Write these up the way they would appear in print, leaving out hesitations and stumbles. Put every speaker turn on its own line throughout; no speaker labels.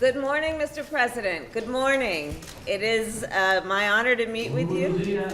Good morning, Mr. President. Good morning. It is my honor to meet with you.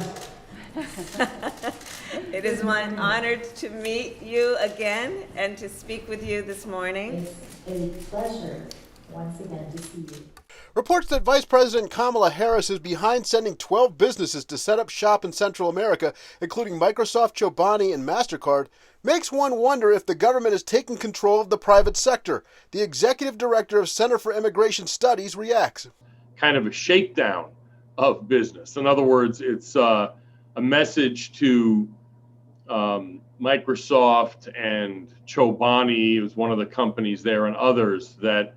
It is my honor to meet you again and to speak with you this morning.
It's a pleasure once again to see you.
Reports that Vice President Kamala Harris is behind sending 12 businesses to set up shop in Central America, including Microsoft, Chobani, and MasterCard, makes one wonder if the government is taking control of the private sector. The executive director of Center for Immigration Studies reacts.
Kind of a shakedown of business. In other words, it's a message to Microsoft and Chobani, was one of the companies there, and others that,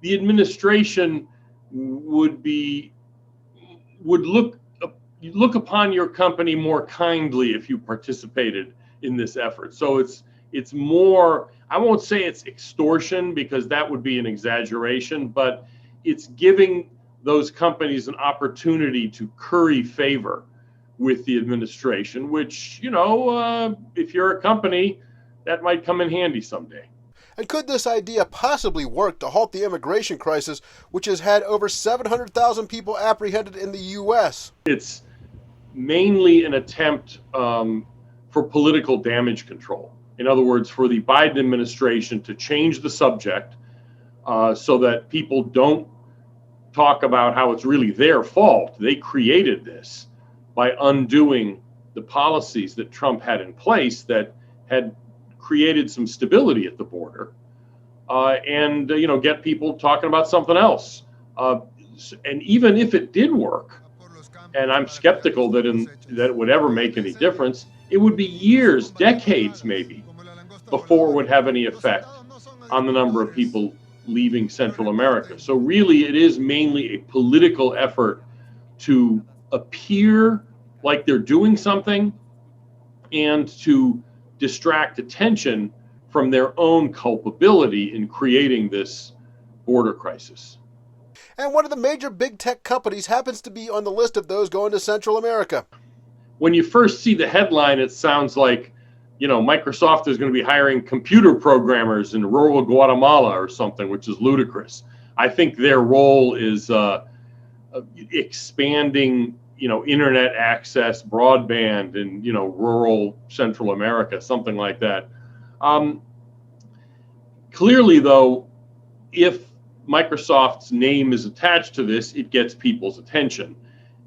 the administration would look upon your company more kindly if you participated in this effort. So it's more, I won't say it's extortion because that would be an exaggeration, but it's giving those companies an opportunity to curry favor with the administration, which, if you're a company, that might come in handy someday.
And could this idea possibly work to halt the immigration crisis, which has had over 700,000 people apprehended in the U.S.?
It's mainly an attempt for political damage control. In other words, for the Biden administration to change the subject so that people don't talk about how it's really their fault. They created this by undoing the policies that Trump had in place that had created some stability at the border, and get people talking about something else. And even if it did work, and I'm skeptical that it would ever make any difference, it would be years, decades maybe, before it would have any effect on the number of people leaving Central America. So really, it is mainly a political effort to appear like they're doing something and to distract attention from their own culpability in creating this border crisis.
And one of the major big tech companies happens to be on the list of those going to Central America.
When you first see the headline, it sounds like, Microsoft is going to be hiring computer programmers in rural Guatemala or something, which is ludicrous. I think their role is expanding internet access, broadband in, rural Central America, something like that. Clearly, though, if Microsoft's name is attached to this, it gets people's attention.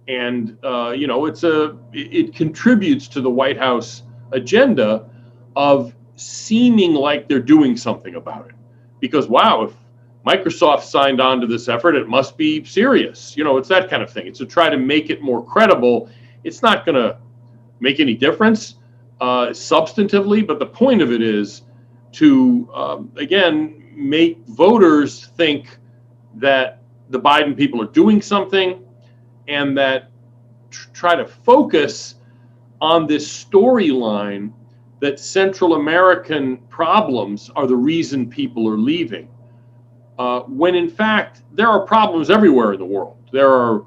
And, it contributes to the White House agenda of seeming like they're doing something about it. Because, wow, if Microsoft signed on to this effort, it must be serious. It's that kind of thing. It's to try to make it more credible. It's not going to make any difference substantively, but the point of it is to, again, make voters think that the Biden people are doing something and that try to focus on this storyline that Central American problems are the reason people are leaving. When in fact, there are problems everywhere in the world. There are,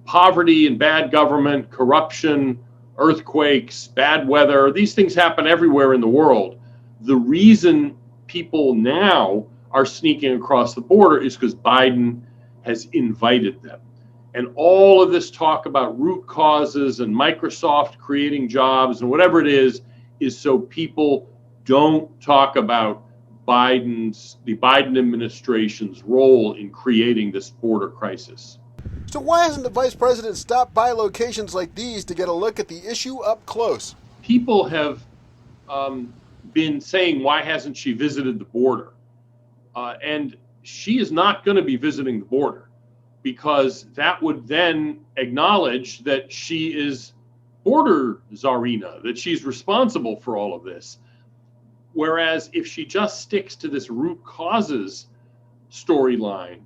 poverty and bad government, corruption, earthquakes, bad weather. These things happen everywhere in the world. The reason people now are sneaking across the border is because Biden has invited them. And all of this talk about root causes and Microsoft creating jobs and whatever it is so people don't talk about the Biden administration's role in creating this border crisis.
So why hasn't the vice president stopped by locations like these to get a look at the issue up close?
People have been saying, why hasn't she visited the border? And she is not going to be visiting the border because that would then acknowledge that she is border czarina, that she's responsible for all of this. Whereas if she just sticks to this root causes storyline,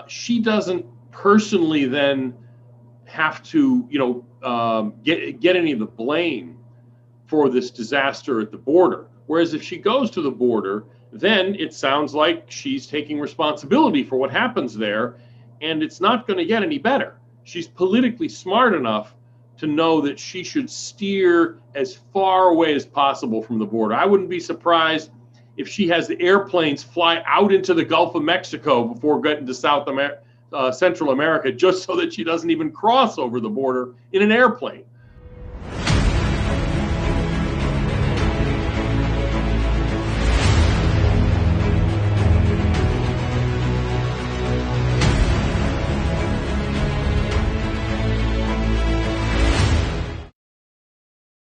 she doesn't personally then have to, get any of the blame for this disaster at the border. Whereas if she goes to the border, then it sounds like she's taking responsibility for what happens there, and it's not going to get any better. She's politically smart enough to know that she should steer as far away as possible from the border. I wouldn't be surprised if she has the airplanes fly out into the Gulf of Mexico before getting to Central America, just so that she doesn't even cross over the border in an airplane.